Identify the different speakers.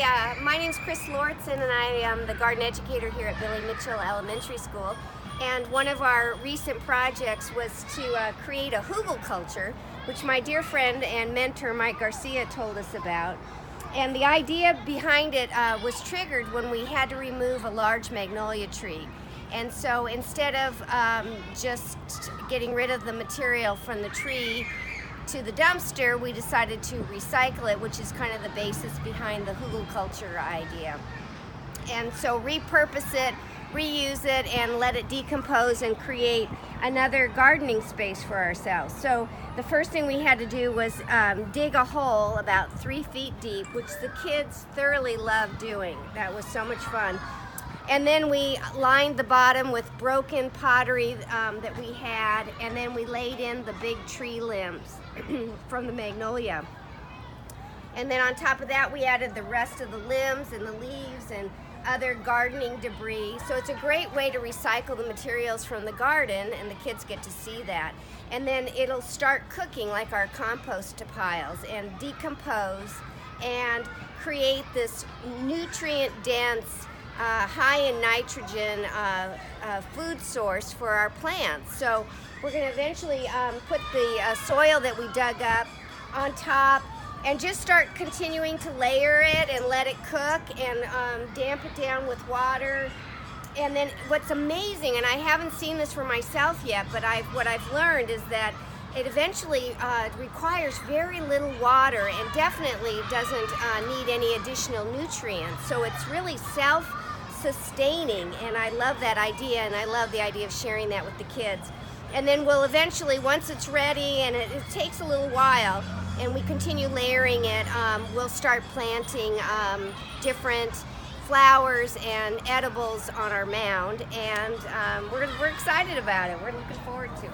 Speaker 1: Hi, my name's Kris Lauritson, and I am the garden educator here at Billy Mitchell Elementary School. And one of our recent projects was to create a Hugelkultur, which my dear friend and mentor Mike Garcia told us about. And the idea behind it was triggered when we had to remove a large magnolia tree. And so instead of just getting rid of the material from the tree to the dumpster, we decided to recycle it, which is kind of the basis behind the Hugelkultur idea. And so repurpose it, reuse it, and let it decompose and create another gardening space for ourselves. So the first thing we had to do was dig a hole about 3 feet deep, which the kids thoroughly loved doing. That was so much fun. And then we lined the bottom with broken pottery that we had, and then we laid in the big tree limbs from the magnolia. And then on top of that, we added the rest of the limbs and the leaves and other gardening debris. So it's a great way to recycle the materials from the garden, and the kids get to see that. And then it'll start cooking like our compost piles and decompose and create this nutrient-dense, high in nitrogen food source for our plants. So we're going to eventually put the soil that we dug up on top and just start continuing to layer it and let it cook and damp it down with water. And then what's amazing, and I haven't seen this for myself yet, but what I've learned is that it eventually requires very little water and definitely doesn't need any additional nutrients. So it's really self-sustaining, and I love that idea, and I love the idea of sharing that with the kids. And then we'll eventually, once it's ready, and it takes a little while, and we continue layering it, we'll start planting different flowers and edibles on our mound, and we're excited about it. We're looking forward to it.